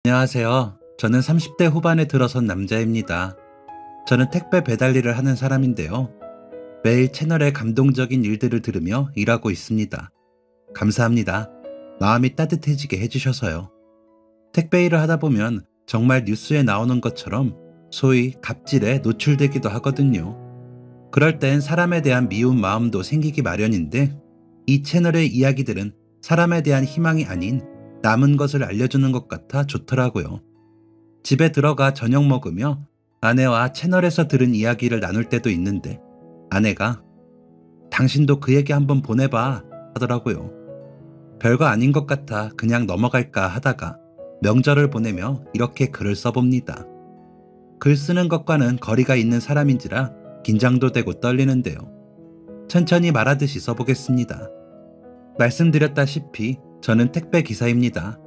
안녕하세요. 저는 30대 후반에 들어선 남자입니다. 저는 택배 배달 일을 하는 사람인데요. 매일 채널의 감동적인 일들을 들으며 일하고 있습니다. 감사합니다. 마음이 따뜻해지게 해주셔서요. 택배 일을 하다 보면 정말 뉴스에 나오는 것처럼 소위 갑질에 노출되기도 하거든요. 그럴 땐 사람에 대한 미운 마음도 생기기 마련인데, 이 채널의 이야기들은 사람에 대한 희망이 아닌 남은 것을 알려주는 것 같아 좋더라고요. 집에 들어가 저녁 먹으며 아내와 채널에서 들은 이야기를 나눌 때도 있는데, 아내가 당신도 그 얘기 한번 보내봐 하더라고요. 별거 아닌 것 같아 그냥 넘어갈까 하다가 명절을 보내며 이렇게 글을 써봅니다. 글 쓰는 것과는 거리가 있는 사람인지라 긴장도 되고 떨리는데요. 천천히 말하듯이 써보겠습니다. 말씀드렸다시피 저는 택배 기사입니다.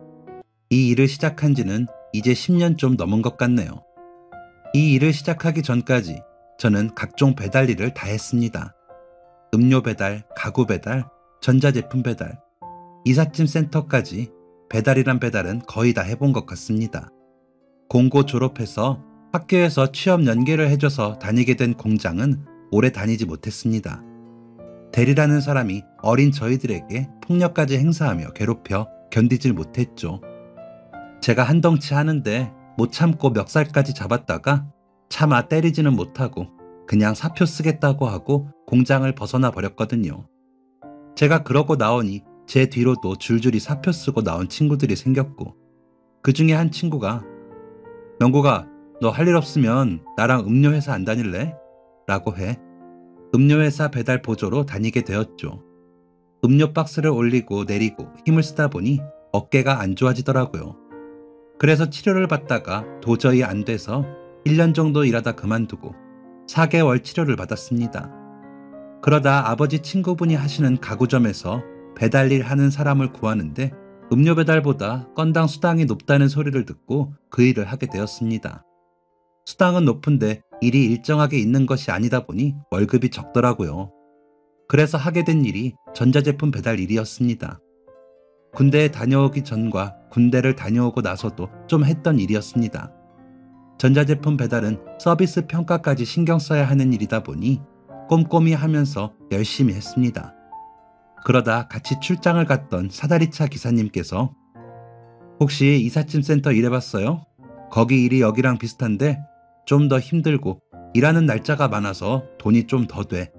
이 일을 시작한 지는 이제 10년 좀 넘은 것 같네요. 이 일을 시작하기 전까지 저는 각종 배달 일을 다 했습니다. 음료 배달, 가구 배달, 전자제품 배달, 이삿짐 센터까지 배달이란 배달은 거의 다 해본 것 같습니다. 공고 졸업해서 학교에서 취업 연계를 해줘서 다니게 된 공장은 오래 다니지 못했습니다. 대리라는 사람이 어린 저희들에게 폭력까지 행사하며 괴롭혀 견디질 못했죠. 제가 한덩치 하는데 못 참고 멱살까지 잡았다가 차마 때리지는 못하고 그냥 사표 쓰겠다고 하고 공장을 벗어나 버렸거든요. 제가 그러고 나오니 제 뒤로도 줄줄이 사표 쓰고 나온 친구들이 생겼고, 그 중에 한 친구가 명구가 너 할 일 없으면 나랑 음료회사 안 다닐래? 라고 해 음료회사 배달 보조로 다니게 되었죠. 음료 박스를 올리고 내리고 힘을 쓰다 보니 어깨가 안 좋아지더라고요. 그래서 치료를 받다가 도저히 안 돼서 1년 정도 일하다 그만두고 4개월 치료를 받았습니다. 그러다 아버지 친구분이 하시는 가구점에서 배달 일 하는 사람을 구하는데 음료 배달보다 건당 수당이 높다는 소리를 듣고 그 일을 하게 되었습니다. 수당은 높은데 일이 일정하게 있는 것이 아니다 보니 월급이 적더라고요. 그래서 하게 된 일이 전자제품 배달 일이었습니다. 군대에 다녀오기 전과 군대를 다녀오고 나서도 좀 했던 일이었습니다. 전자제품 배달은 서비스 평가까지 신경 써야 하는 일이다 보니 꼼꼼히 하면서 열심히 했습니다. 그러다 같이 출장을 갔던 사다리차 기사님께서 혹시 이삿짐 센터 일해봤어요? 거기 일이 여기랑 비슷한데 좀 더 힘들고 일하는 날짜가 많아서 돈이 좀 더 돼.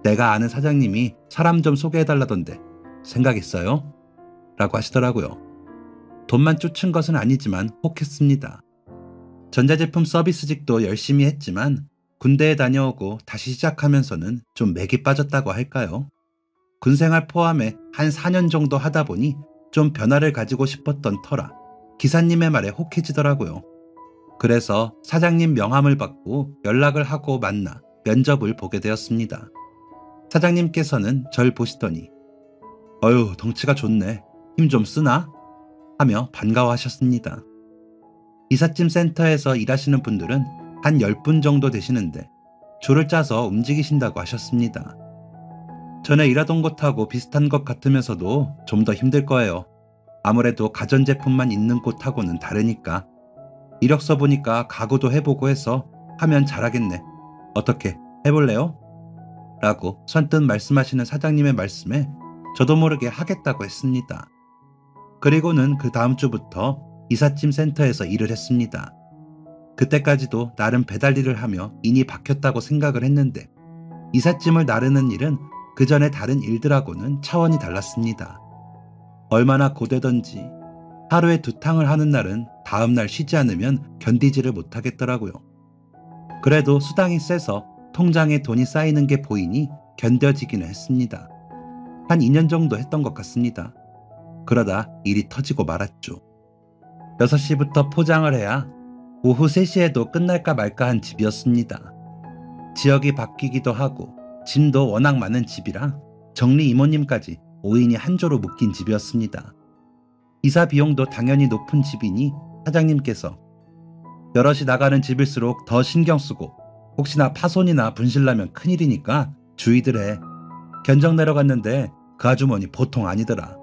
내가 아는 사장님이 사람 좀 소개해달라던데 생각 있어요? 라고 하시더라고요. 돈만 쫓은 것은 아니지만 혹했습니다. 전자제품 서비스직도 열심히 했지만 군대에 다녀오고 다시 시작하면서는 좀 맥이 빠졌다고 할까요? 군생활 포함해 한 4년 정도 하다 보니 좀 변화를 가지고 싶었던 터라 기사님의 말에 혹해지더라고요. 그래서 사장님 명함을 받고 연락을 하고 만나 면접을 보게 되었습니다. 사장님께서는 절 보시더니 어휴 덩치가 좋네. 힘 좀 쓰나? 하며 반가워하셨습니다. 이삿짐 센터에서 일하시는 분들은 한 10분 정도 되시는데 줄을 짜서 움직이신다고 하셨습니다. 전에 일하던 곳하고 비슷한 것 같으면서도 좀 더 힘들 거예요. 아무래도 가전제품만 있는 곳하고는 다르니까. 이력서 보니까 가구도 해보고 해서 하면 잘하겠네. 어떻게 해볼래요? 라고 선뜻 말씀하시는 사장님의 말씀에 저도 모르게 하겠다고 했습니다. 그리고는 그 다음 주부터 이삿짐 센터에서 일을 했습니다. 그때까지도 나름 배달 일을 하며 인이 박혔다고 생각을 했는데 이삿짐을 나르는 일은 그 전에 다른 일들하고는 차원이 달랐습니다. 얼마나 고되던지 하루에 2탕을 하는 날은 다음날 쉬지 않으면 견디지를 못하겠더라고요. 그래도 수당이 세서 통장에 돈이 쌓이는 게 보이니 견뎌지기는 했습니다. 한 2년 정도 했던 것 같습니다. 그러다 일이 터지고 말았죠. 6시부터 포장을 해야 오후 3시에도 끝날까 말까 한 집이었습니다. 지역이 바뀌기도 하고 짐도 워낙 많은 집이라 정리 이모님까지 5인이 한 조로 묶인 집이었습니다. 이사 비용도 당연히 높은 집이니 사장님께서 여럿이 나가는 집일수록 더 신경 쓰고 혹시나 파손이나 분실나면 큰일이니까 주의들 해. 견적 내러 갔는데 그 아주머니 보통 아니더라.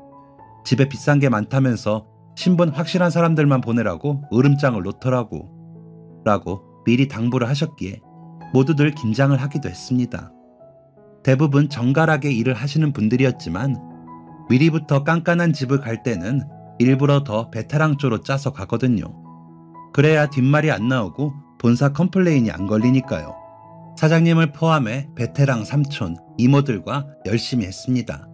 집에 비싼 게 많다면서 신분 확실한 사람들만 보내라고 으름장을 놓더라고 라고 미리 당부를 하셨기에 모두들 긴장을 하기도 했습니다. 대부분 정갈하게 일을 하시는 분들이었지만 미리부터 깐깐한 집을 갈 때는 일부러 더 베테랑조로 짜서 가거든요. 그래야 뒷말이 안 나오고 본사 컴플레인이 안 걸리니까요. 사장님을 포함해 베테랑 삼촌, 이모들과 열심히 했습니다.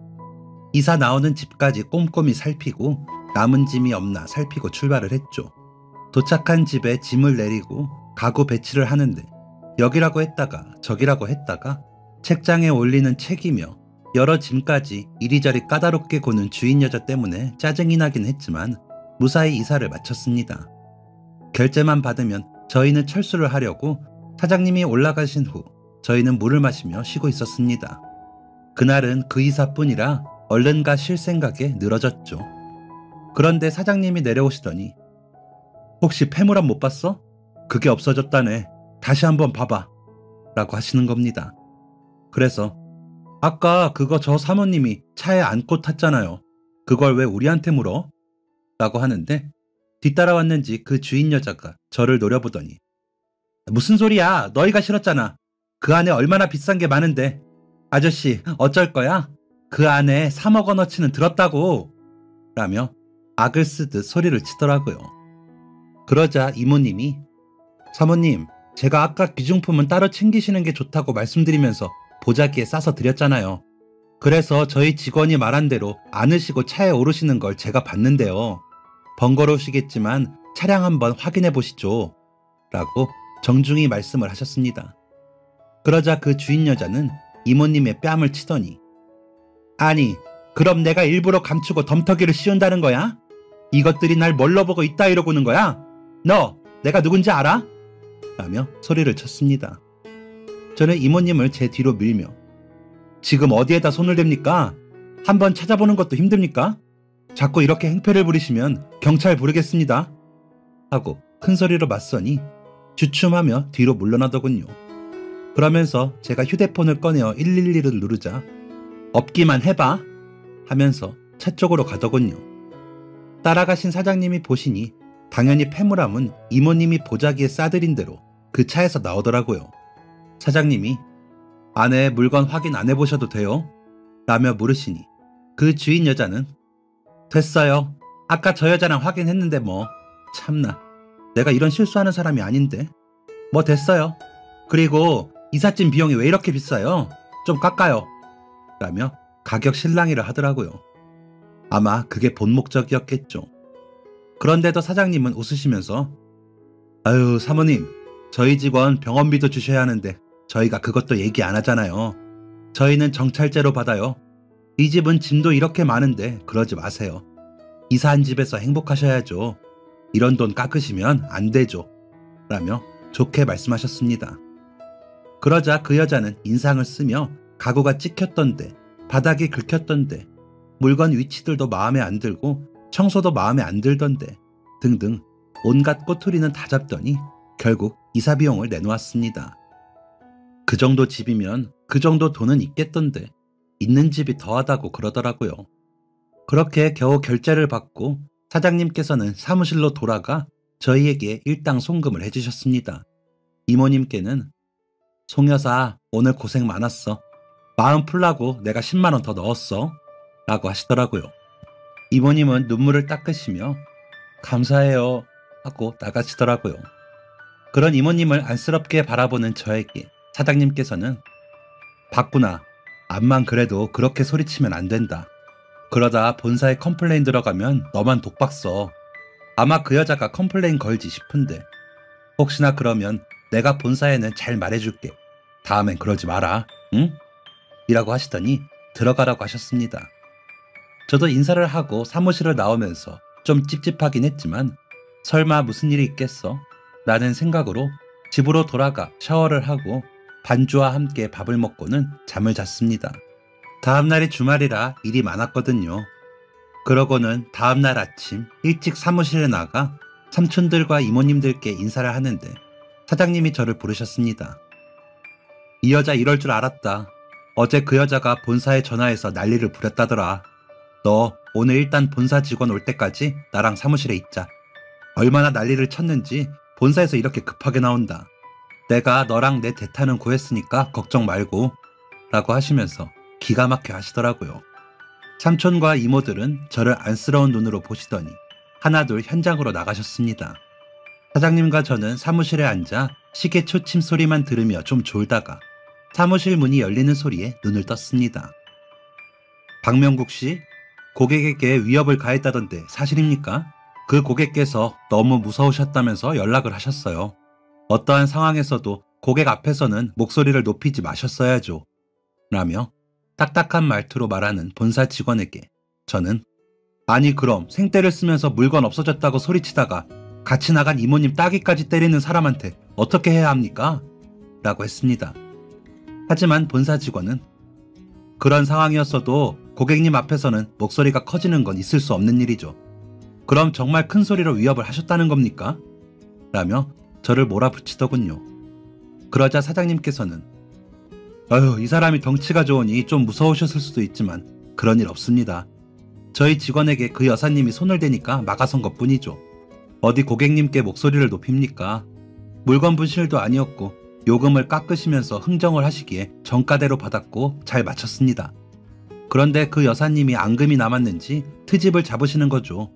이사 나오는 집까지 꼼꼼히 살피고 남은 짐이 없나 살피고 출발을 했죠. 도착한 집에 짐을 내리고 가구 배치를 하는데 여기라고 했다가 저기라고 했다가 책장에 올리는 책이며 여러 짐까지 이리저리 까다롭게 고는 주인 여자 때문에 짜증이 나긴 했지만 무사히 이사를 마쳤습니다. 결제만 받으면 저희는 철수를 하려고 사장님이 올라가신 후 저희는 물을 마시며 쉬고 있었습니다. 그날은 그 이사뿐이라 얼른 쉴 생각에 늘어졌죠. 그런데 사장님이 내려오시더니 혹시 폐물함 못 봤어? 그게 없어졌다네. 다시 한번 봐봐 라고 하시는 겁니다. 그래서 아까 그거 저 사모님이 차에 안고 탔잖아요. 그걸 왜 우리한테 물어? 라고 하는데 뒤따라왔는지 그 주인 여자가 저를 노려보더니 무슨 소리야? 너희가 실었잖아. 그 안에 얼마나 비싼 게 많은데. 아저씨 어쩔 거야? 그 안에 3억 원어치는 들었다고 라며 악을 쓰듯 소리를 치더라고요. 그러자 이모님이 사모님 제가 아까 귀중품은 따로 챙기시는 게 좋다고 말씀드리면서 보자기에 싸서 드렸잖아요. 그래서 저희 직원이 말한 대로 안으시고 차에 오르시는 걸 제가 봤는데요. 번거로우시겠지만 차량 한번 확인해 보시죠 라고 정중히 말씀을 하셨습니다. 그러자 그 주인 여자는 이모님의 뺨을 치더니 아니 그럼 내가 일부러 감추고 덤터기를 씌운다는 거야? 이것들이 날 뭘로 보고 있다 이러고는 거야? 너 내가 누군지 알아? 라며 소리를 쳤습니다. 저는 이모님을 제 뒤로 밀며 지금 어디에다 손을 댑니까? 한번 찾아보는 것도 힘듭니까? 자꾸 이렇게 행패를 부리시면 경찰 부르겠습니다 하고 큰 소리로 맞서니 주춤하며 뒤로 물러나더군요. 그러면서 제가 휴대폰을 꺼내어 112를 누르자 없기만 해봐 하면서 차 쪽으로 가더군요. 따라가신 사장님이 보시니 당연히 폐물함은 이모님이 보자기에 싸드린 대로 그 차에서 나오더라고요. 사장님이 안에 물건 확인 안 해보셔도 돼요? 라며 물으시니 그 주인 여자는 됐어요. 아까 저 여자랑 확인했는데 뭐 참나 내가 이런 실수하는 사람이 아닌데 뭐 됐어요. 그리고 이삿짐 비용이 왜 이렇게 비싸요? 좀 깎아요 라며 가격 실랑이를 하더라고요. 아마 그게 본 목적이었겠죠. 그런데도 사장님은 웃으시면서 아유 사모님 저희 직원 병원비도 주셔야 하는데 저희가 그것도 얘기 안 하잖아요. 저희는 정찰제로 받아요. 이 집은 짐도 이렇게 많은데 그러지 마세요. 이사한 집에서 행복하셔야죠. 이런 돈 깎으시면 안 되죠 라며 좋게 말씀하셨습니다. 그러자 그 여자는 인상을 쓰며 가구가 찍혔던데 바닥이 긁혔던데 물건 위치들도 마음에 안 들고 청소도 마음에 안 들던데 등등 온갖 꼬투리는 다 잡더니 결국 이사 비용을 내놓았습니다. 그 정도 집이면 그 정도 돈은 있겠던데 있는 집이 더하다고 그러더라고요. 그렇게 겨우 결제를 받고 사장님께서는 사무실로 돌아가 저희에게 일당 송금을 해주셨습니다. 이모님께는 송 여사 오늘 고생 많았어. 마음 풀라고 내가 10만 원 더 넣었어 라고 하시더라고요. 이모님은 눈물을 닦으시며 감사해요 하고 나가시더라고요. 그런 이모님을 안쓰럽게 바라보는 저에게 사장님께서는 박구나 암만 그래도 그렇게 소리치면 안 된다. 그러다 본사에 컴플레인 들어가면 너만 독박 써. 아마 그 여자가 컴플레인 걸지 싶은데 혹시나 그러면 내가 본사에는 잘 말해줄게. 다음엔 그러지 마라. 응? 이라고 하시더니 들어가라고 하셨습니다. 저도 인사를 하고 사무실을 나오면서 좀 찝찝하긴 했지만 설마 무슨 일이 있겠어? 라는 생각으로 집으로 돌아가 샤워를 하고 반주와 함께 밥을 먹고는 잠을 잤습니다. 다음날이 주말이라 일이 많았거든요. 그러고는 다음날 아침 일찍 사무실에 나가 삼촌들과 이모님들께 인사를 하는데 사장님이 저를 부르셨습니다. 이 여자 이럴 줄 알았다. 어제 그 여자가 본사에 전화해서 난리를 부렸다더라. 너 오늘 일단 본사 직원 올 때까지 나랑 사무실에 있자. 얼마나 난리를 쳤는지 본사에서 이렇게 급하게 나온다. 내가 너랑 내 대타는 구했으니까 걱정 말고 라고 하시면서 기가 막혀 하시더라고요. 삼촌과 이모들은 저를 안쓰러운 눈으로 보시더니 하나둘 현장으로 나가셨습니다. 사장님과 저는 사무실에 앉아 시계 초침 소리만 들으며 좀 졸다가 사무실 문이 열리는 소리에 눈을 떴습니다. 박명국 씨, 고객에게 위협을 가했다던데 사실입니까? 그 고객께서 너무 무서우셨다면서 연락을 하셨어요. 어떠한 상황에서도 고객 앞에서는 목소리를 높이지 마셨어야죠. 라며 딱딱한 말투로 말하는 본사 직원에게 저는 아니 그럼 생떼를 쓰면서 물건 없어졌다고 소리치다가 같이 나간 이모님 따귀까지 때리는 사람한테 어떻게 해야 합니까? 라고 했습니다. 하지만 본사 직원은 그런 상황이었어도 고객님 앞에서는 목소리가 커지는 건 있을 수 없는 일이죠. 그럼 정말 큰 소리로 위협을 하셨다는 겁니까? 라며 저를 몰아붙이더군요. 그러자 사장님께서는 이 사람이 덩치가 좋으니 좀 무서우셨을 수도 있지만 그런 일 없습니다. 저희 직원에게 그 여사님이 손을 대니까 막아선 것뿐이죠. 어디 고객님께 목소리를 높입니까? 물건 분실도 아니었고 요금을 깎으시면서 흥정을 하시기에 정가대로 받았고 잘 마쳤습니다. 그런데 그 여사님이 앙금이 남았는지 트집을 잡으시는 거죠.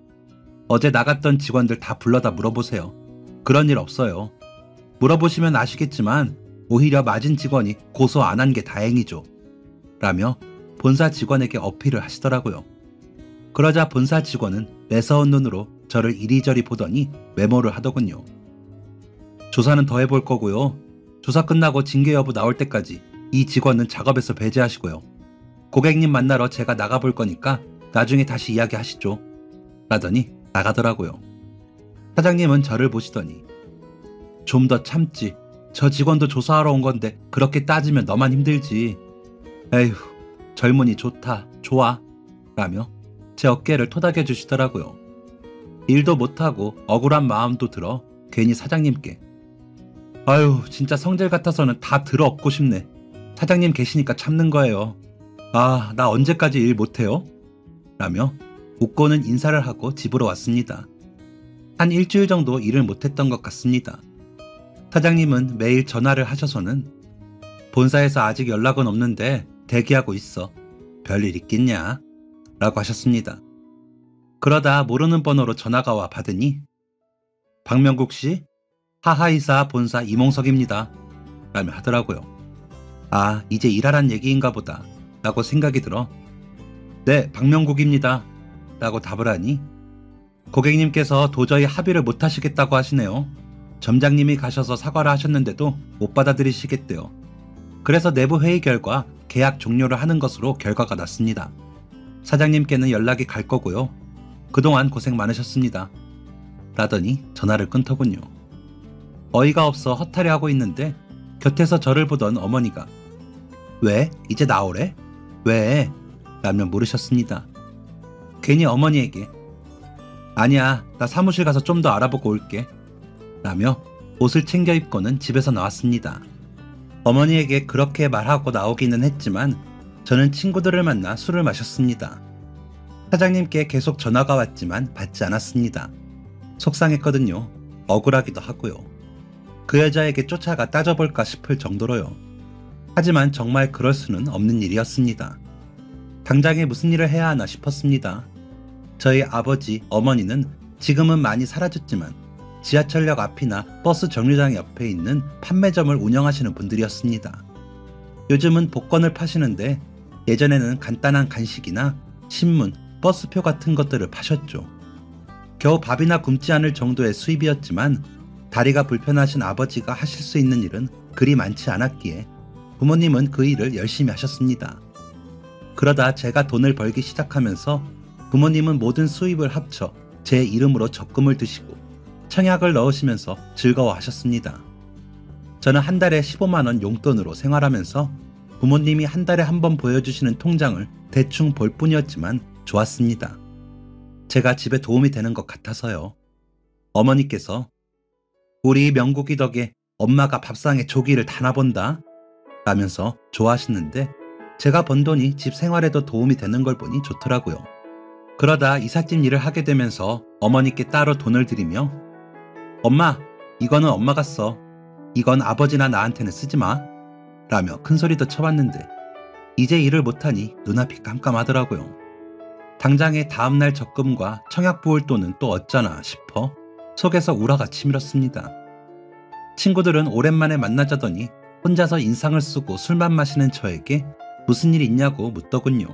어제 나갔던 직원들 다 불러다 물어보세요. 그런 일 없어요. 물어보시면 아시겠지만 오히려 맞은 직원이 고소 안 한 게 다행이죠. 라며 본사 직원에게 어필을 하시더라고요. 그러자 본사 직원은 매서운 눈으로 저를 이리저리 보더니 메모를 하더군요. 조사는 더 해볼 거고요. 조사 끝나고 징계 여부 나올 때까지 이 직원은 작업에서 배제하시고요. 고객님 만나러 제가 나가볼 거니까 나중에 다시 이야기하시죠. 라더니 나가더라고요. 사장님은 저를 보시더니 좀 더 참지. 저 직원도 조사하러 온 건데 그렇게 따지면 너만 힘들지. 에휴, 젊은이 좋다, 좋아. 라며 제 어깨를 토닥여 주시더라고요. 일도 못하고 억울한 마음도 들어 괜히 사장님께 아유 진짜 성질 같아서는 다 들어 업고 싶네. 사장님 계시니까 참는 거예요. 아, 나 언제까지 일 못해요? 라며 웃고는 인사를 하고 집으로 왔습니다. 한 일주일 정도 일을 못했던 것 같습니다. 사장님은 매일 전화를 하셔서는 본사에서 아직 연락은 없는데 대기하고 있어. 별일 있겠냐? 라고 하셨습니다. 그러다 모르는 번호로 전화가 와 받으니 박명국 씨, 하하이사 본사 이몽석입니다. 라며 하더라고요. 아, 이제 일하란 얘기인가 보다 라고 생각이 들어 네, 박명국입니다. 라고 답을 하니 고객님께서 도저히 합의를 못 하시겠다고 하시네요. 점장님이 가셔서 사과를 하셨는데도 못 받아들이시겠대요. 그래서 내부 회의 결과 계약 종료를 하는 것으로 결과가 났습니다. 사장님께는 연락이 갈 거고요. 그동안 고생 많으셨습니다. 라더니 전화를 끊더군요. 어이가 없어 허탈해 하고 있는데 곁에서 저를 보던 어머니가 왜? 이제 나오래? 왜? 라며 물으셨습니다. 괜히 어머니에게 아니야, 나 사무실 가서 좀 더 알아보고 올게. 라며 옷을 챙겨 입고는 집에서 나왔습니다. 어머니에게 그렇게 말하고 나오기는 했지만 저는 친구들을 만나 술을 마셨습니다. 사장님께 계속 전화가 왔지만 받지 않았습니다. 속상했거든요. 억울하기도 하고요. 그 여자에게 쫓아가 따져볼까 싶을 정도로요. 하지만 정말 그럴 수는 없는 일이었습니다. 당장에 무슨 일을 해야 하나 싶었습니다. 저희 아버지, 어머니는 지금은 많이 사라졌지만 지하철역 앞이나 버스 정류장 옆에 있는 판매점을 운영하시는 분들이었습니다. 요즘은 복권을 파시는데 예전에는 간단한 간식이나 신문, 버스표 같은 것들을 파셨죠. 겨우 밥이나 굶지 않을 정도의 수입이었지만 다리가 불편하신 아버지가 하실 수 있는 일은 그리 많지 않았기에 부모님은 그 일을 열심히 하셨습니다. 그러다 제가 돈을 벌기 시작하면서 부모님은 모든 수입을 합쳐 제 이름으로 적금을 드시고 청약을 넣으시면서 즐거워하셨습니다. 저는 한 달에 15만 원 용돈으로 생활하면서 부모님이 한 달에 한 번 보여주시는 통장을 대충 볼 뿐이었지만 좋았습니다. 제가 집에 도움이 되는 것 같아서요. 어머니께서 우리 명국이 덕에 엄마가 밥상에 조기를 다나 본다 라면서 좋아하시는데 제가 번 돈이 집 생활에도 도움이 되는 걸 보니 좋더라고요. 그러다 이삿짐 일을 하게 되면서 어머니께 따로 돈을 드리며 엄마, 이거는 엄마가 써. 이건 아버지나 나한테는 쓰지 마. 라며 큰소리도 쳐봤는데 이제 일을 못하니 눈앞이 깜깜하더라고요. 당장에 다음날 적금과 청약 부을 돈은 또 어쩌나 싶어 속에서 우라가 치밀었습니다. 친구들은 오랜만에 만나자더니 혼자서 인상을 쓰고 술만 마시는 저에게 무슨 일 있냐고 묻더군요.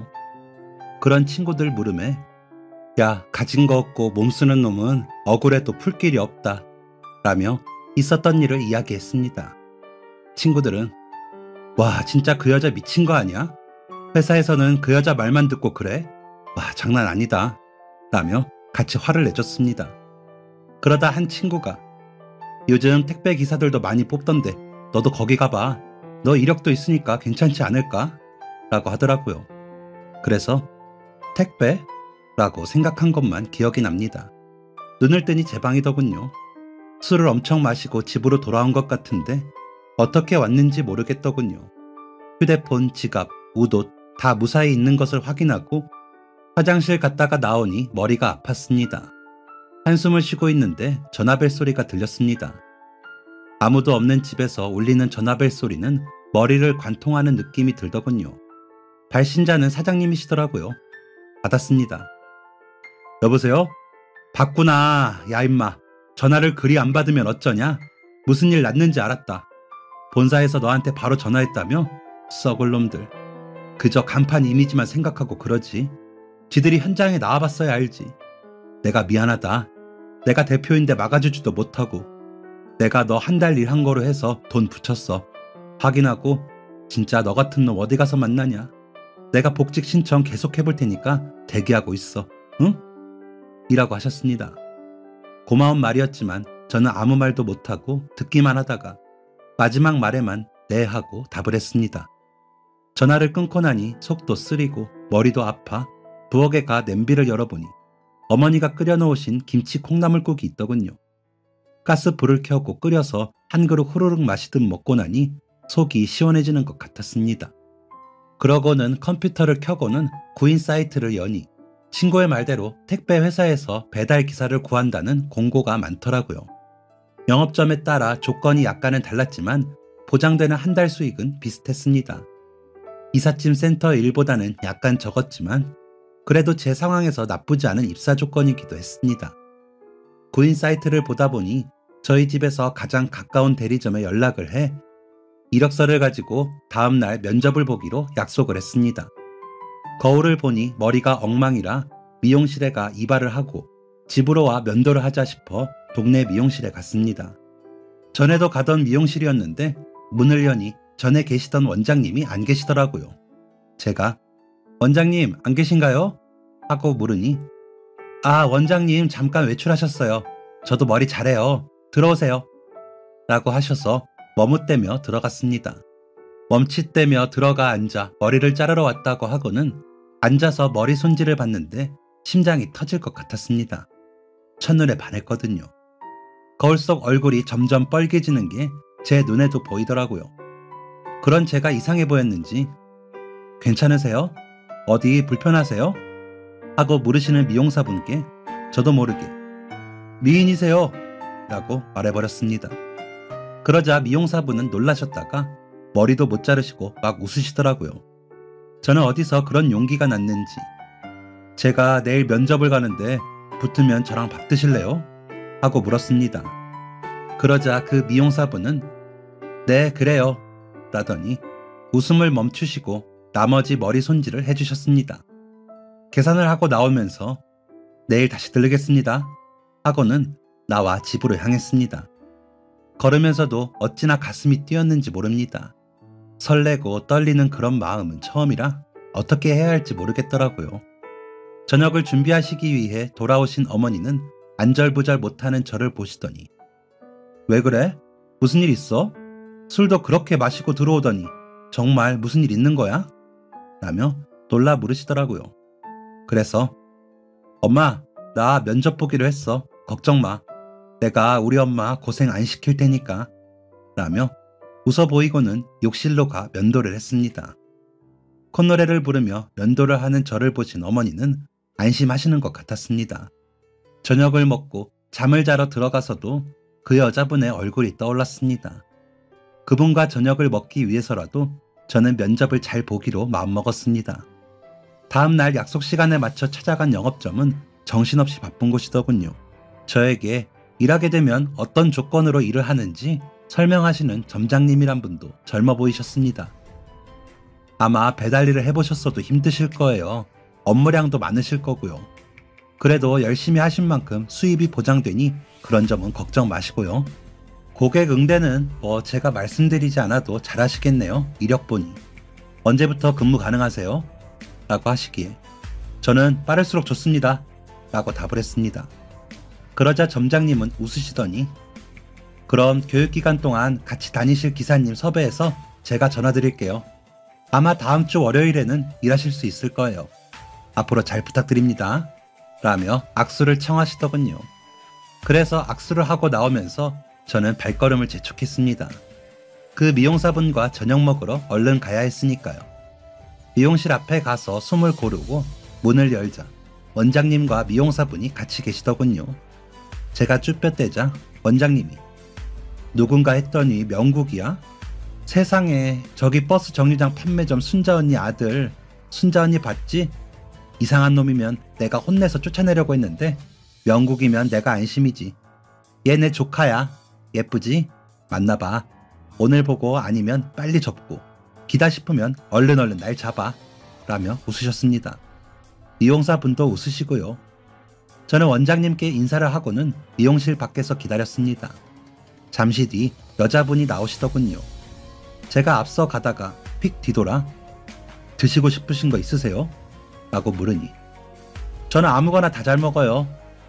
그런 친구들 물음에 야, 가진 거 없고 몸 쓰는 놈은 억울해도 풀 길이 없다 라며 있었던 일을 이야기했습니다. 친구들은 와, 진짜 그 여자 미친 거 아니야? 회사에서는 그 여자 말만 듣고 그래? 와, 장난 아니다 라며 같이 화를 내줬습니다. 그러다 한 친구가 요즘 택배 기사들도 많이 뽑던데 너도 거기 가봐. 너 이력도 있으니까 괜찮지 않을까? 라고 하더라고요. 그래서 택배? 라고 생각한 것만 기억이 납니다. 눈을 뜨니 제 방이더군요. 술을 엄청 마시고 집으로 돌아온 것 같은데 어떻게 왔는지 모르겠더군요. 휴대폰, 지갑, 웃옷 다 무사히 있는 것을 확인하고 화장실 갔다가 나오니 머리가 아팠습니다. 한숨을 쉬고 있는데 전화벨 소리가 들렸습니다. 아무도 없는 집에서 울리는 전화벨 소리는 머리를 관통하는 느낌이 들더군요. 발신자는 사장님이시더라고요. 받았습니다. 여보세요? 받구나. 야 임마. 전화를 그리 안 받으면 어쩌냐? 무슨 일 났는지 알았다. 본사에서 너한테 바로 전화했다며? 썩을 놈들. 그저 간판 이미지만 생각하고 그러지. 지들이 현장에 나와봤어야 알지. 내가 미안하다. 내가 대표인데 막아주지도 못하고 내가 너 한 달 일한 거로 해서 돈 붙였어. 확인하고 진짜 너 같은 놈 어디 가서 만나냐. 내가 복직 신청 계속 해볼 테니까 대기하고 있어. 응? 이라고 하셨습니다. 고마운 말이었지만 저는 아무 말도 못하고 듣기만 하다가 마지막 말에만 네 하고 답을 했습니다. 전화를 끊고 나니 속도 쓰리고 머리도 아파 부엌에 가 냄비를 열어보니 어머니가 끓여놓으신 김치 콩나물국이 있더군요. 가스불을 켜고 끓여서 한 그릇 후루룩 마시듯 먹고 나니 속이 시원해지는 것 같았습니다. 그러고는 컴퓨터를 켜고는 구인 사이트를 여니 친구의 말대로 택배 회사에서 배달 기사를 구한다는 공고가 많더라고요. 영업점에 따라 조건이 약간은 달랐지만 보장되는 한 달 수익은 비슷했습니다. 이삿짐 센터 일보다는 약간 적었지만 그래도 제 상황에서 나쁘지 않은 입사 조건이기도 했습니다. 구인 사이트를 보다 보니 저희 집에서 가장 가까운 대리점에 연락을 해 이력서를 가지고 다음날 면접을 보기로 약속을 했습니다. 거울을 보니 머리가 엉망이라 미용실에 가 이발을 하고 집으로 와 면도를 하자 싶어 동네 미용실에 갔습니다. 전에도 가던 미용실이었는데 문을 여니 전에 계시던 원장님이 안 계시더라고요. 제가 원장님 안 계신가요? 하고 물으니 아, 원장님 잠깐 외출하셨어요. 저도 머리 잘해요. 들어오세요. 라고 하셔서 머뭇대며 들어갔습니다. 멈칫대며 들어가 앉아 머리를 자르러 왔다고 하고는 앉아서 머리 손질을 봤는데 심장이 터질 것 같았습니다. 첫눈에 반했거든요. 거울 속 얼굴이 점점 빨개지는 게 제 눈에도 보이더라고요. 그런 제가 이상해 보였는지 괜찮으세요? 어디 불편하세요? 하고 물으시는 미용사분께 저도 모르게 미인이세요? 라고 말해버렸습니다. 그러자 미용사분은 놀라셨다가 머리도 못 자르시고 막 웃으시더라고요. 저는 어디서 그런 용기가 났는지 제가 내일 면접을 가는데 붙으면 저랑 밥 드실래요? 하고 물었습니다. 그러자 그 미용사분은 네 그래요 라더니 웃음을 멈추시고 나머지 머리 손질을 해주셨습니다. 계산을 하고 나오면서 내일 다시 들르겠습니다 하고는 나와 집으로 향했습니다. 걸으면서도 어찌나 가슴이 뛰었는지 모릅니다. 설레고 떨리는 그런 마음은 처음이라 어떻게 해야 할지 모르겠더라고요. 저녁을 준비하시기 위해 돌아오신 어머니는 안절부절 못하는 저를 보시더니 왜 그래? 무슨 일 있어? 술도 그렇게 마시고 들어오더니 정말 무슨 일 있는 거야? 라며 놀라 물으시더라고요. 그래서 엄마, 나 면접 보기로 했어. 걱정 마. 내가 우리 엄마 고생 안 시킬 테니까 라며 웃어 보이고는 욕실로 가 면도를 했습니다. 콧노래를 부르며 면도를 하는 저를 보신 어머니는 안심하시는 것 같았습니다. 저녁을 먹고 잠을 자러 들어가서도 그 여자분의 얼굴이 떠올랐습니다. 그분과 저녁을 먹기 위해서라도 저는 면접을 잘 보기로 마음먹었습니다. 다음 날 약속 시간에 맞춰 찾아간 영업점은 정신없이 바쁜 곳이더군요. 저에게 일하게 되면 어떤 조건으로 일을 하는지 설명하시는 점장님이란 분도 젊어 보이셨습니다. 아마 배달 일을 해보셨어도 힘드실 거예요. 업무량도 많으실 거고요. 그래도 열심히 하신 만큼 수입이 보장되니 그런 점은 걱정 마시고요. 고객 응대는 제가 말씀드리지 않아도 잘하시겠네요. 이력 보니. 언제부터 근무 가능하세요? 라고 하시기에 저는 빠를수록 좋습니다. 라고 답을 했습니다. 그러자 점장님은 웃으시더니 그럼 교육기간 동안 같이 다니실 기사님 섭외해서 제가 전화드릴게요. 아마 다음 주 월요일에는 일하실 수 있을 거예요. 앞으로 잘 부탁드립니다. 라며 악수를 청하시더군요. 그래서 악수를 하고 나오면서 저는 발걸음을 재촉했습니다. 그 미용사분과 저녁 먹으러 얼른 가야 했으니까요. 미용실 앞에 가서 숨을 고르고 문을 열자 원장님과 미용사분이 같이 계시더군요. 제가 쭈뼛대자 원장님이 누군가 했더니 명국이야? 세상에 저기 버스 정류장 판매점 순자 언니 아들 순자 언니 봤지? 이상한 놈이면 내가 혼내서 쫓아내려고 했는데 명국이면 내가 안심이지. 얘 내 조카야. 예쁘지? 만나봐. 오늘 보고 아니면 빨리 접고 기다 싶으면 얼른 날 잡아. 라며 웃으셨습니다. 미용사분도 웃으시고요. 저는 원장님께 인사를 하고는 미용실 밖에서 기다렸습니다. 잠시 뒤 여자분이 나오시더군요. 제가 앞서 가다가 휙 뒤돌아 드시고 싶으신 거 있으세요? 라고 물으니 저는 아무거나 다 잘 먹어요.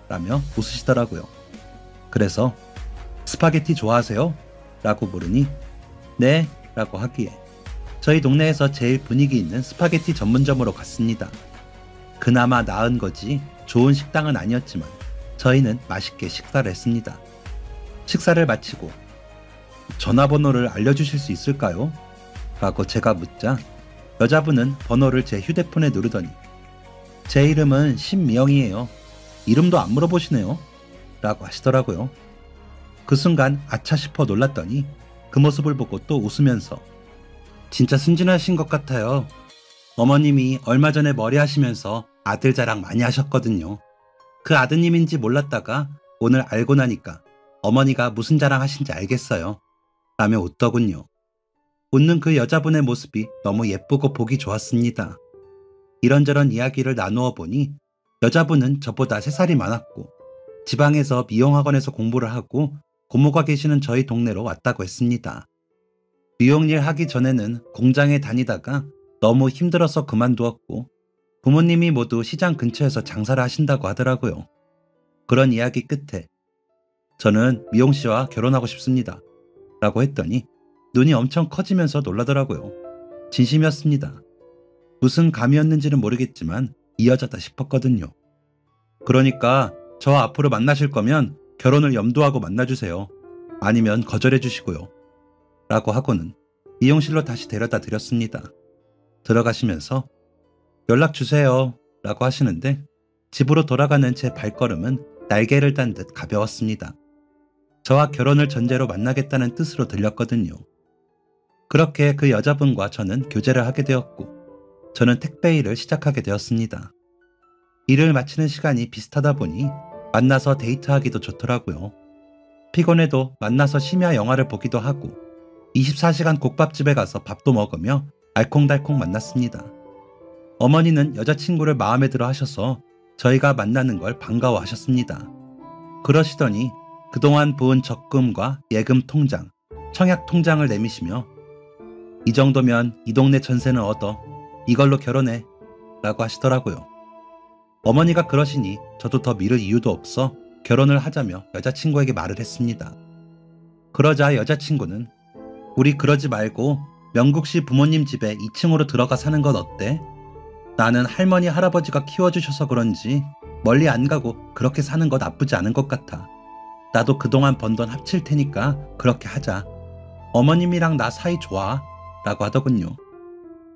라며 웃으시더라고요. 그래서 스파게티 좋아하세요? 라고 물으니 네 라고 하기에 저희 동네에서 제일 분위기 있는 스파게티 전문점으로 갔습니다. 그나마 나은 거지 좋은 식당은 아니었지만 저희는 맛있게 식사를 했습니다. 식사를 마치고 전화번호를 알려주실 수 있을까요? 라고 제가 묻자 여자분은 번호를 제 휴대폰에 누르더니 제 이름은 신미영이에요. 이름도 안 물어보시네요. 라고 하시더라고요. 그 순간 아차 싶어 놀랐더니 그 모습을 보고 또 웃으면서 진짜 순진하신 것 같아요. 어머님이 얼마 전에 머리 하시면서 아들 자랑 많이 하셨거든요. 그 아드님인지 몰랐다가 오늘 알고 나니까 어머니가 무슨 자랑 하신지 알겠어요. 라며 웃더군요. 웃는 그 여자분의 모습이 너무 예쁘고 보기 좋았습니다. 이런저런 이야기를 나누어 보니 여자분은 저보다 3살이 많았고 지방에서 미용학원에서 공부를 하고 고모가 계시는 저희 동네로 왔다고 했습니다. 미용일 하기 전에는 공장에 다니다가 너무 힘들어서 그만두었고 부모님이 모두 시장 근처에서 장사를 하신다고 하더라고요. 그런 이야기 끝에 저는 미용씨와 결혼하고 싶습니다. 라고 했더니 눈이 엄청 커지면서 놀라더라고요. 진심이었습니다. 무슨 감이었는지는 모르겠지만 이 여자다 싶었거든요. 그러니까 저 앞으로 만나실 거면 결혼을 염두하고 만나주세요. 아니면 거절해 주시고요. 라고 하고는 미용실로 다시 데려다 드렸습니다. 들어가시면서 연락 주세요. 라고 하시는데 집으로 돌아가는 제 발걸음은 날개를 단 듯 가벼웠습니다. 저와 결혼을 전제로 만나겠다는 뜻으로 들렸거든요. 그렇게 그 여자분과 저는 교제를 하게 되었고 저는 택배 일을 시작하게 되었습니다. 일을 마치는 시간이 비슷하다 보니 만나서 데이트하기도 좋더라고요. 피곤해도 만나서 심야 영화를 보기도 하고 24시간 국밥집에 가서 밥도 먹으며 알콩달콩 만났습니다. 어머니는 여자친구를 마음에 들어 하셔서 저희가 만나는 걸 반가워하셨습니다. 그러시더니 그동안 부은 적금과 예금 통장, 청약 통장을 내미시며 이 정도면 이 동네 전세는 얻어. 이걸로 결혼해. 라고 하시더라고요. 어머니가 그러시니 저도 더 미룰 이유도 없어 결혼을 하자며 여자친구에게 말을 했습니다. 그러자 여자친구는 우리 그러지 말고 명국씨 부모님 집에 2층으로 들어가 사는 건 어때? 나는 할머니 할아버지가 키워주셔서 그런지 멀리 안 가고 그렇게 사는 거 나쁘지 않은 것 같아. 나도 그동안 번 돈 합칠 테니까 그렇게 하자. 어머님이랑 나 사이 좋아. 라고 하더군요.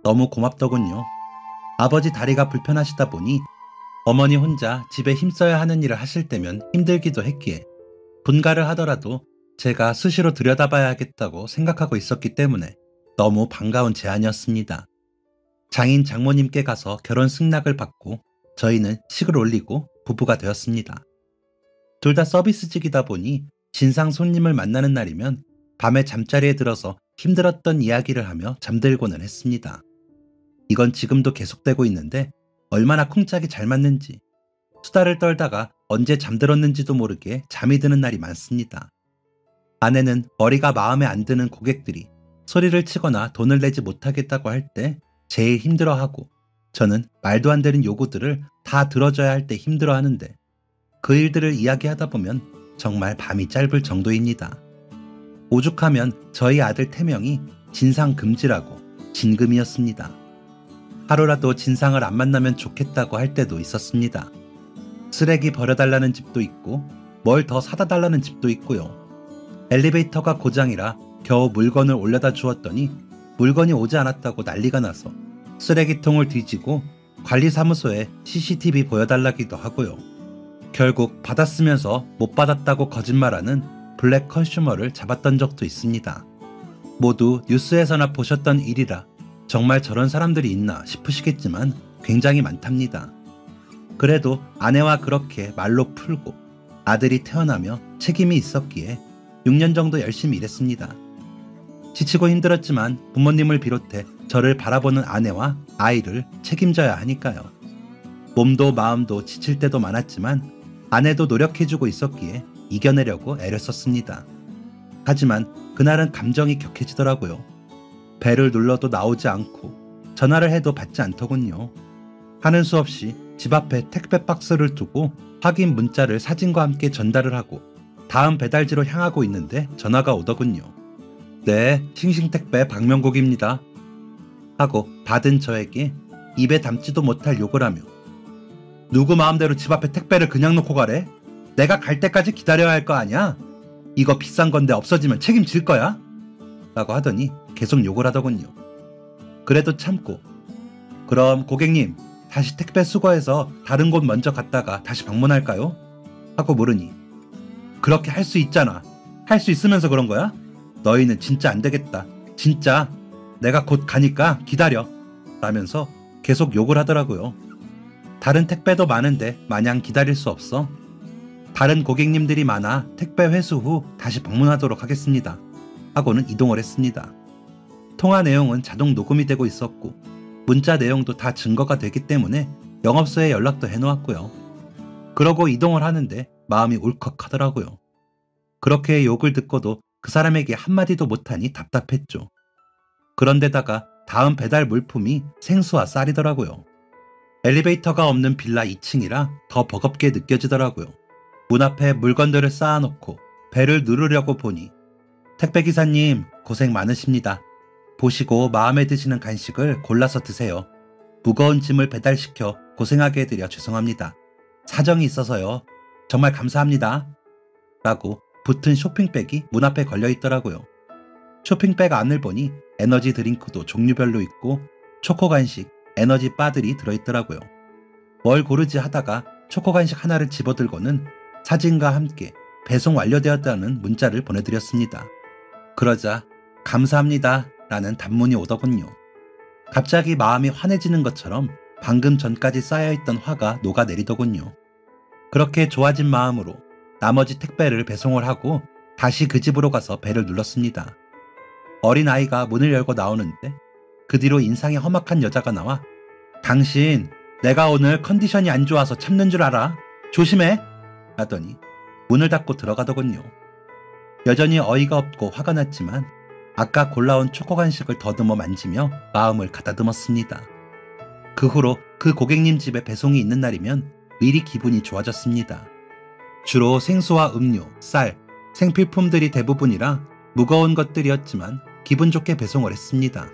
너무 고맙더군요. 아버지 다리가 불편하시다 보니 어머니 혼자 집에 힘써야 하는 일을 하실 때면 힘들기도 했기에 분가를 하더라도 제가 수시로 들여다봐야겠다고 생각하고 있었기 때문에 너무 반가운 제안이었습니다. 장인 장모님께 가서 결혼 승낙을 받고 저희는 식을 올리고 부부가 되었습니다. 둘 다 서비스직이다 보니 진상 손님을 만나는 날이면 밤에 잠자리에 들어서 힘들었던 이야기를 하며 잠들고는 했습니다. 이건 지금도 계속되고 있는데 얼마나 쿵짝이 잘 맞는지 수다를 떨다가 언제 잠들었는지도 모르게 잠이 드는 날이 많습니다. 아내는 머리가 마음에 안 드는 고객들이 소리를 치거나 돈을 내지 못하겠다고 할 때 제일 힘들어하고 저는 말도 안 되는 요구들을 다 들어줘야 할 때 힘들어하는데 그 일들을 이야기하다 보면 정말 밤이 짧을 정도입니다. 오죽하면 저희 아들 태명이 진상금지라고 진금이었습니다. 하루라도 진상을 안 만나면 좋겠다고 할 때도 있었습니다. 쓰레기 버려달라는 집도 있고 뭘 더 사다 달라는 집도 있고요. 엘리베이터가 고장이라 겨우 물건을 올려다 주었더니 물건이 오지 않았다고 난리가 나서 쓰레기통을 뒤지고 관리사무소에 CCTV 보여달라기도 하고요. 결국 받았으면서 못 받았다고 거짓말하는 블랙 컨슈머를 잡았던 적도 있습니다. 모두 뉴스에서나 보셨던 일이라 정말 저런 사람들이 있나 싶으시겠지만 굉장히 많답니다. 그래도 아내와 그렇게 말로 풀고 아들이 태어나며 책임이 있었기에 6년 정도 열심히 일했습니다. 지치고 힘들었지만 부모님을 비롯해 저를 바라보는 아내와 아이를 책임져야 하니까요. 몸도 마음도 지칠 때도 많았지만 아내도 노력해주고 있었기에 이겨내려고 애를 썼습니다. 하지만 그날은 감정이 격해지더라고요. 배를 눌러도 나오지 않고 전화를 해도 받지 않더군요. 하는 수 없이 집 앞에 택배 박스를 두고 확인 문자를 사진과 함께 전달을 하고 다음 배달지로 향하고 있는데 전화가 오더군요. 네, 싱싱택배 박명국입니다. 하고 받은 저에게 입에 담지도 못할 욕을 하며 누구 마음대로 집 앞에 택배를 그냥 놓고 가래? 내가 갈 때까지 기다려야 할 거 아니야? 이거 비싼 건데 없어지면 책임질 거야? 라고 하더니 계속 욕을 하더군요. 그래도 참고 그럼 고객님 다시 택배 수거해서 다른 곳 먼저 갔다가 다시 방문할까요? 하고 물으니 그렇게 할 수 있잖아. 할 수 있으면서 그런 거야? 너희는 진짜 안 되겠다. 진짜 내가 곧 가니까 기다려. 라면서 계속 욕을 하더라고요. 다른 택배도 많은데 마냥 기다릴 수 없어. 다른 고객님들이 많아 택배 회수 후 다시 방문하도록 하겠습니다. 하고는 이동을 했습니다. 통화 내용은 자동 녹음이 되고 있었고 문자 내용도 다 증거가 되기 때문에 영업소에 연락도 해놓았고요. 그러고 이동을 하는데 마음이 울컥하더라고요. 그렇게 욕을 듣고도 그 사람에게 한마디도 못하니 답답했죠. 그런데다가 다음 배달 물품이 생수와 쌀이더라고요. 엘리베이터가 없는 빌라 2층이라 더 버겁게 느껴지더라고요. 문 앞에 물건들을 쌓아놓고 배를 누르려고 보니 택배기사님 고생 많으십니다. 보시고 마음에 드시는 간식을 골라서 드세요. 무거운 짐을 배달시켜 고생하게 해드려 죄송합니다. 사정이 있어서요. 정말 감사합니다. 라고 붙은 쇼핑백이 문 앞에 걸려있더라고요. 쇼핑백 안을 보니 에너지 드링크도 종류별로 있고 초코 간식, 에너지 바들이 들어있더라고요. 뭘 고르지 하다가 초코 간식 하나를 집어들고는 사진과 함께 배송 완료되었다는 문자를 보내드렸습니다. 그러자 감사합니다 라는 단문이 오더군요. 갑자기 마음이 환해지는 것처럼 방금 전까지 쌓여있던 화가 녹아내리더군요. 그렇게 좋아진 마음으로 나머지 택배를 배송을 하고 다시 그 집으로 가서 배를 눌렀습니다. 어린아이가 문을 열고 나오는데 그 뒤로 인상이 험악한 여자가 나와 당신 내가 오늘 컨디션이 안 좋아서 참는 줄 알아? 조심해! 하더니 문을 닫고 들어가더군요. 여전히 어이가 없고 화가 났지만 아까 골라온 초코 간식을 더듬어 만지며 마음을 가다듬었습니다. 그 후로 그 고객님 집에 배송이 있는 날이면 미리 기분이 좋아졌습니다. 주로 생수와 음료, 쌀, 생필품들이 대부분이라 무거운 것들이었지만 기분 좋게 배송을 했습니다.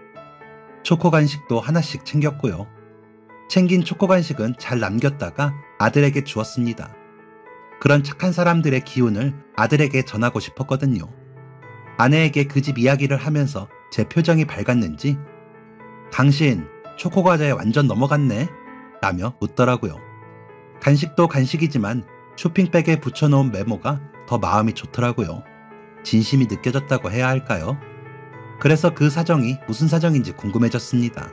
초코 간식도 하나씩 챙겼고요. 챙긴 초코 간식은 잘 남겼다가 아들에게 주었습니다. 그런 착한 사람들의 기운을 아들에게 전하고 싶었거든요. 아내에게 그 집 이야기를 하면서 제 표정이 밝았는지 당신 초코 과자에 완전 넘어갔네? 라며 묻더라고요. 간식도 간식이지만 쇼핑백에 붙여놓은 메모가 더 마음이 좋더라고요. 진심이 느껴졌다고 해야 할까요? 그래서 그 사정이 무슨 사정인지 궁금해졌습니다.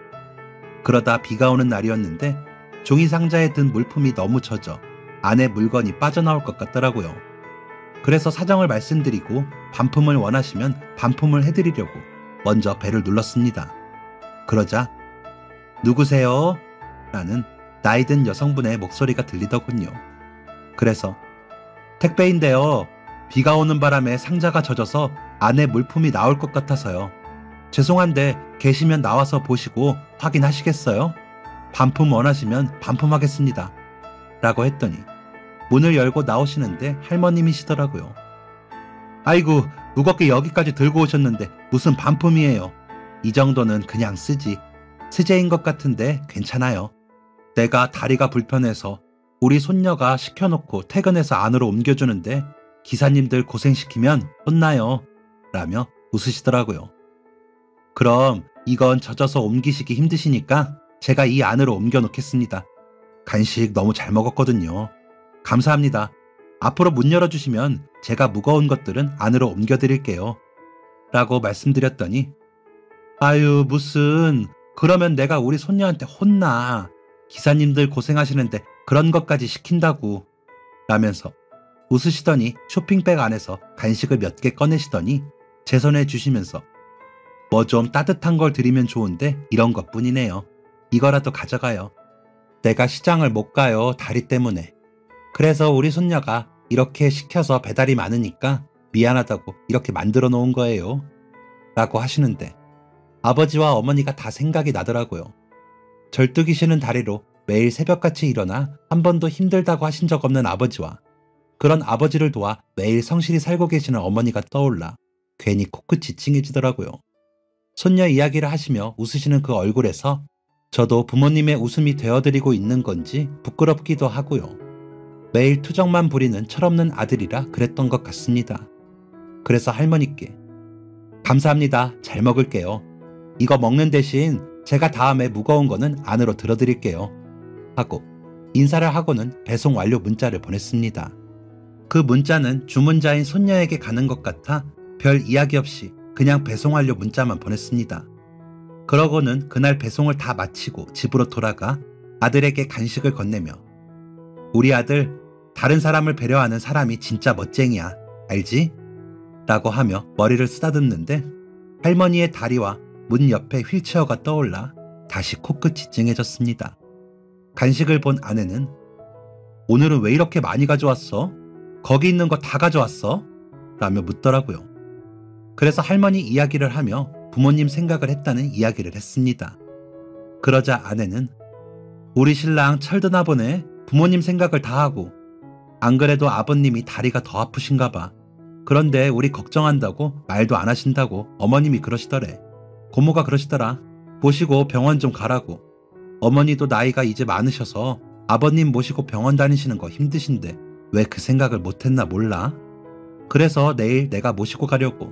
그러다 비가 오는 날이었는데 종이 상자에 든 물품이 너무 젖어 안에 물건이 빠져나올 것 같더라고요. 그래서 사정을 말씀드리고 반품을 원하시면 반품을 해드리려고 먼저 벨을 눌렀습니다. 그러자 누구세요? 라는 나이 든 여성분의 목소리가 들리더군요. 그래서 택배인데요. 비가 오는 바람에 상자가 젖어서 안에 물품이 나올 것 같아서요. 죄송한데 계시면 나와서 보시고 확인하시겠어요? 반품 원하시면 반품하겠습니다. 라고 했더니 문을 열고 나오시는데 할머님이시더라고요. 아이고, 무겁게 여기까지 들고 오셨는데 무슨 반품이에요. 이 정도는 그냥 쓰지. 세제인 것 같은데 괜찮아요. 내가 다리가 불편해서 우리 손녀가 시켜놓고 퇴근해서 안으로 옮겨주는데 기사님들 고생시키면 혼나요. 라며 웃으시더라고요. 그럼 이건 젖어서 옮기시기 힘드시니까 제가 이 안으로 옮겨놓겠습니다. 간식 너무 잘 먹었거든요. 감사합니다. 앞으로 문 열어주시면 제가 무거운 것들은 안으로 옮겨드릴게요. 라고 말씀드렸더니 아유 무슨 그러면 내가 우리 손녀한테 혼나. 기사님들 고생하시는데 그런 것까지 시킨다고 라면서 웃으시더니 쇼핑백 안에서 간식을 몇 개 꺼내시더니 제 손에 주시면서 뭐 좀 따뜻한 걸 드리면 좋은데 이런 것뿐이네요. 이거라도 가져가요. 내가 시장을 못 가요. 다리 때문에. 그래서 우리 손녀가 이렇게 시켜서 배달이 많으니까 미안하다고 이렇게 만들어 놓은 거예요. 라고 하시는데 아버지와 어머니가 다 생각이 나더라고요. 절뚝이 쉬는 다리로 매일 새벽같이 일어나 한 번도 힘들다고 하신 적 없는 아버지와 그런 아버지를 도와 매일 성실히 살고 계시는 어머니가 떠올라 괜히 코끝이 찡해지더라고요. 손녀 이야기를 하시며 웃으시는 그 얼굴에서 저도 부모님의 웃음이 되어드리고 있는 건지 부끄럽기도 하고요. 매일 투정만 부리는 철없는 아들이라 그랬던 것 같습니다. 그래서 할머니께 감사합니다. 잘 먹을게요. 이거 먹는 대신 제가 다음에 무거운 거는 안으로 들어드릴게요. 하고 인사를 하고는 배송 완료 문자를 보냈습니다. 그 문자는 주문자인 손녀에게 가는 것 같아 별 이야기 없이 그냥 배송 완료 문자만 보냈습니다. 그러고는 그날 배송을 다 마치고 집으로 돌아가 아들에게 간식을 건네며 우리 아들 다른 사람을 배려하는 사람이 진짜 멋쟁이야. 알지? 라고 하며 머리를 쓰다듬는데 할머니의 다리와 문 옆에 휠체어가 떠올라 다시 코끝이 찡해졌습니다. 간식을 본 아내는 오늘은 왜 이렇게 많이 가져왔어? 거기 있는 거 다 가져왔어? 라며 묻더라고요. 그래서 할머니 이야기를 하며 부모님 생각을 했다는 이야기를 했습니다. 그러자 아내는 우리 신랑 철드나 보네. 부모님 생각을 다 하고. 안 그래도 아버님이 다리가 더 아프신가 봐. 그런데 우리 걱정한다고 말도 안 하신다고 어머님이 그러시더래. 고모가 그러시더라. 모시고 병원 좀 가라고. 어머니도 나이가 이제 많으셔서 아버님 모시고 병원 다니시는 거 힘드신데 왜 그 생각을 못했나 몰라. 그래서 내일 내가 모시고 가려고.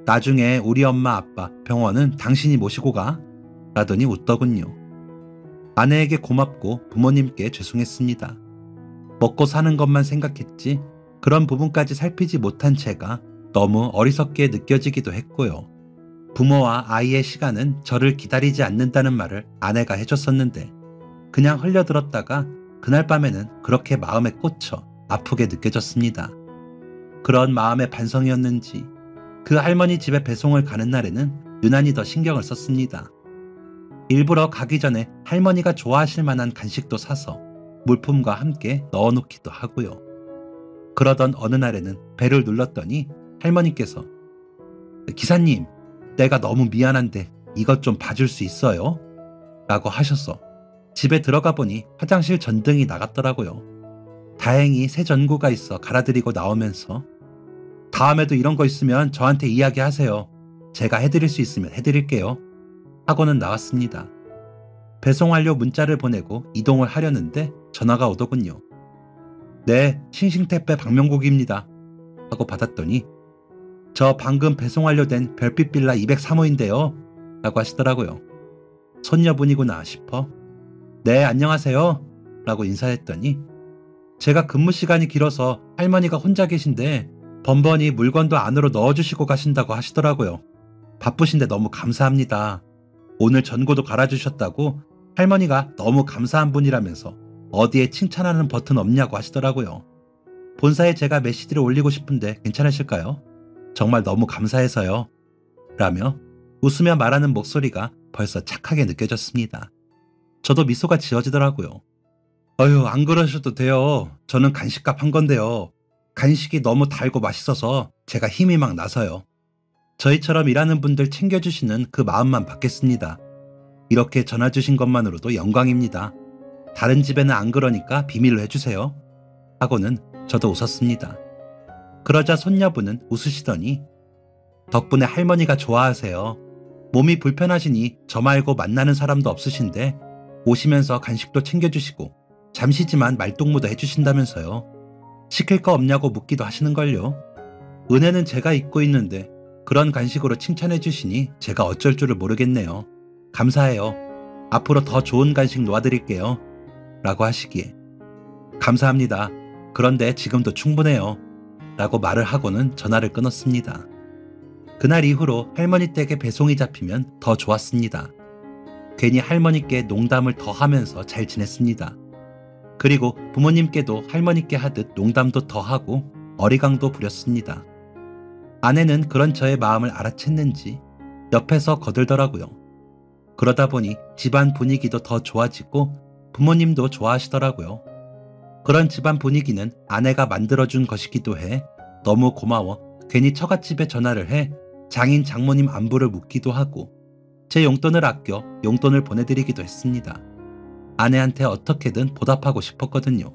나중에 우리 엄마 아빠 병원은 당신이 모시고 가. 라더니 웃더군요. 아내에게 고맙고 부모님께 죄송했습니다. 먹고 사는 것만 생각했지 그런 부분까지 살피지 못한 제가 너무 어리석게 느껴지기도 했고요. 부모와 아이의 시간은 저를 기다리지 않는다는 말을 아내가 해줬었는데 그냥 흘려들었다가 그날 밤에는 그렇게 마음에 꽂혀 아프게 느껴졌습니다. 그런 마음의 반성이었는지 그 할머니 집에 배송을 가는 날에는 유난히 더 신경을 썼습니다. 일부러 가기 전에 할머니가 좋아하실 만한 간식도 사서 물품과 함께 넣어놓기도 하고요. 그러던 어느 날에는 벨을 눌렀더니 할머니께서 기사님, 내가 너무 미안한데 이것 좀 봐줄 수 있어요? 라고 하셔서 집에 들어가 보니 화장실 전등이 나갔더라고요. 다행히 새 전구가 있어 갈아드리고 나오면서 다음에도 이런 거 있으면 저한테 이야기하세요. 제가 해드릴 수 있으면 해드릴게요. 하고는 나왔습니다. 배송 완료 문자를 보내고 이동을 하려는데 전화가 오더군요. 네, 싱싱택배 박명국입니다. 하고 받았더니 저 방금 배송 완료된 별빛 빌라 203호인데요. 라고 하시더라고요. 손녀분이구나 싶어 네, 안녕하세요. 라고 인사했더니 제가 근무 시간이 길어서 할머니가 혼자 계신데 번번이 물건도 안으로 넣어주시고 가신다고 하시더라고요. 바쁘신데 너무 감사합니다. 오늘 전구도 갈아주셨다고 할머니가 너무 감사한 분이라면서 어디에 칭찬하는 버튼 없냐고 하시더라고요. 본사에 제가 메시지를 올리고 싶은데 괜찮으실까요? 정말 너무 감사해서요. 라며 웃으며 말하는 목소리가 벌써 착하게 느껴졌습니다. 저도 미소가 지어지더라고요. 어휴, 안 그러셔도 돼요. 저는 간식값 한 건데요. 간식이 너무 달고 맛있어서 제가 힘이 막 나서요. 저희처럼 일하는 분들 챙겨주시는 그 마음만 받겠습니다. 이렇게 전화 주신 것만으로도 영광입니다. 다른 집에는 안 그러니까 비밀로 해주세요. 하고는 저도 웃었습니다. 그러자 손녀분은 웃으시더니 덕분에 할머니가 좋아하세요. 몸이 불편하시니 저 말고 만나는 사람도 없으신데 오시면서 간식도 챙겨주시고 잠시지만 말동무도 해주신다면서요. 시킬 거 없냐고 묻기도 하시는걸요. 은혜는 제가 잊고 있는데 그런 간식으로 칭찬해 주시니 제가 어쩔 줄을 모르겠네요. 감사해요. 앞으로 더 좋은 간식 놓아드릴게요. 라고 하시기에 감사합니다. 그런데 지금도 충분해요. 라고 말을 하고는 전화를 끊었습니다. 그날 이후로 할머니 댁에 배송이 잡히면 더 좋았습니다. 괜히 할머니께 농담을 더 하면서 잘 지냈습니다. 그리고 부모님께도 할머니께 하듯 농담도 더 하고 어리광도 부렸습니다. 아내는 그런 저의 마음을 알아챘는지 옆에서 거들더라고요. 그러다 보니 집안 분위기도 더 좋아지고 부모님도 좋아하시더라고요. 그런 집안 분위기는 아내가 만들어준 것이기도 해 너무 고마워 괜히 처갓집에 전화를 해 장인 장모님 안부를 묻기도 하고 제 용돈을 아껴 용돈을 보내드리기도 했습니다. 아내한테 어떻게든 보답하고 싶었거든요.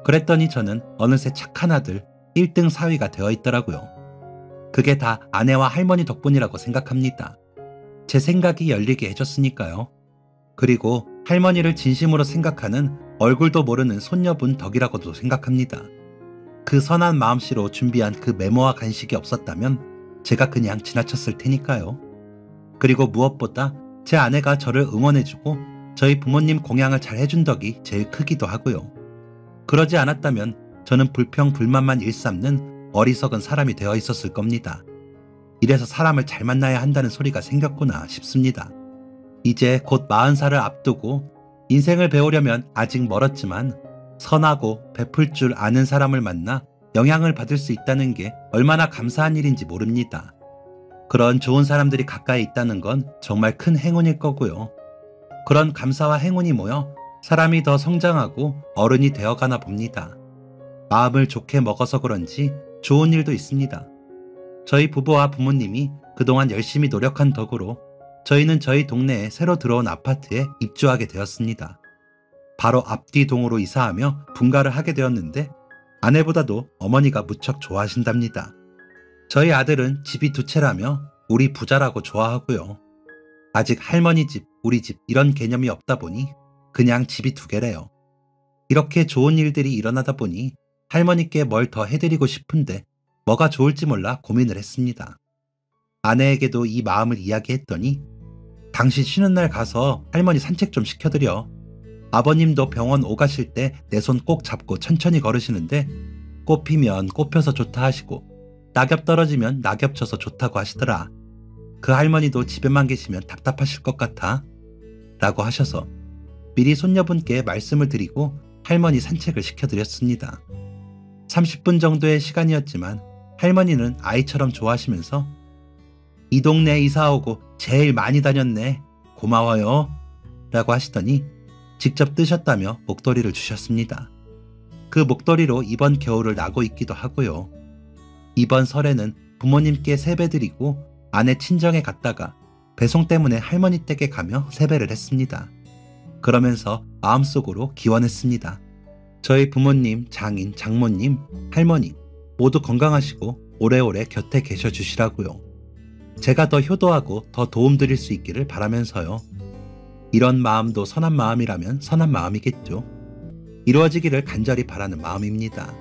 그랬더니 저는 어느새 착한 아들 1등 사위가 되어 있더라고요. 그게 다 아내와 할머니 덕분이라고 생각합니다. 제 생각이 열리게 해줬으니까요. 그리고 할머니를 진심으로 생각하는 얼굴도 모르는 손녀분 덕이라고도 생각합니다. 그 선한 마음씨로 준비한 그 메모와 간식이 없었다면 제가 그냥 지나쳤을 테니까요. 그리고 무엇보다 제 아내가 저를 응원해주고 저희 부모님 공양을 잘 해준 덕이 제일 크기도 하고요. 그러지 않았다면 저는 불평불만만 일삼는 어리석은 사람이 되어 있었을 겁니다. 이래서 사람을 잘 만나야 한다는 소리가 생겼구나 싶습니다. 이제 곧 40살을 앞두고 인생을 배우려면 아직 멀었지만 선하고 베풀 줄 아는 사람을 만나 영향을 받을 수 있다는 게 얼마나 감사한 일인지 모릅니다. 그런 좋은 사람들이 가까이 있다는 건 정말 큰 행운일 거고요. 그런 감사와 행운이 모여 사람이 더 성장하고 어른이 되어가나 봅니다. 마음을 좋게 먹어서 그런지 좋은 일도 있습니다. 저희 부부와 부모님이 그동안 열심히 노력한 덕으로 저희는 저희 동네에 새로 들어온 아파트에 입주하게 되었습니다. 바로 앞뒤 동으로 이사하며 분가를 하게 되었는데 아내보다도 어머니가 무척 좋아하신답니다. 저희 아들은 집이 2채라며 우리 부자라고 좋아하고요. 아직 할머니 집, 우리 집 이런 개념이 없다 보니 그냥 집이 2개래요. 이렇게 좋은 일들이 일어나다 보니 할머니께 뭘 더 해드리고 싶은데 뭐가 좋을지 몰라 고민을 했습니다. 아내에게도 이 마음을 이야기했더니 당신 쉬는 날 가서 할머니 산책 좀 시켜드려. 아버님도 병원 오가실 때 내 손 꼭 잡고 천천히 걸으시는데 꽃 피면 꽃 펴서 좋다 하시고 낙엽 떨어지면 낙엽 쳐서 좋다고 하시더라. 그 할머니도 집에만 계시면 답답하실 것 같아. 라고 하셔서 미리 손녀분께 말씀을 드리고 할머니 산책을 시켜드렸습니다. 30분 정도의 시간이었지만 할머니는 아이처럼 좋아하시면서 이 동네에 이사 오고 제일 많이 다녔네. 고마워요. 라고 하시더니 직접 뜨셨다며 목도리를 주셨습니다. 그 목도리로 이번 겨울을 나고 있기도 하고요. 이번 설에는 부모님께 세배드리고 아내 친정에 갔다가 배송 때문에 할머니 댁에 가며 세배를 했습니다. 그러면서 마음속으로 기원했습니다. 저희 부모님, 장인, 장모님, 할머니 모두 건강하시고 오래오래 곁에 계셔 주시라고요. 제가 더 효도하고 더 도움드릴 수 있기를 바라면서요. 이런 마음도 선한 마음이라면 선한 마음이겠죠. 이루어지기를 간절히 바라는 마음입니다.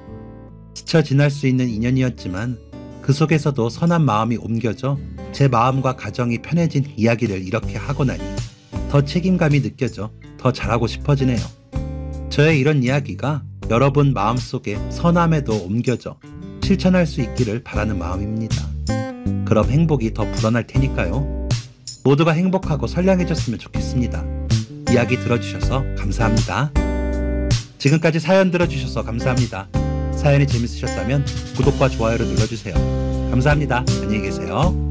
스쳐 지날 수 있는 인연이었지만 그 속에서도 선한 마음이 옮겨져 제 마음과 가정이 편해진 이야기를 이렇게 하고 나니 더 책임감이 느껴져 더 잘하고 싶어지네요. 저의 이런 이야기가 여러분 마음속에 선함에도 옮겨져 실천할 수 있기를 바라는 마음입니다. 그럼 행복이 더 불어날 테니까요. 모두가 행복하고 선량해졌으면 좋겠습니다. 이야기 들어주셔서 감사합니다. 지금까지 사연 들어주셔서 감사합니다. 사연이 재밌으셨다면 구독과 좋아요를 눌러주세요. 감사합니다. 안녕히 계세요.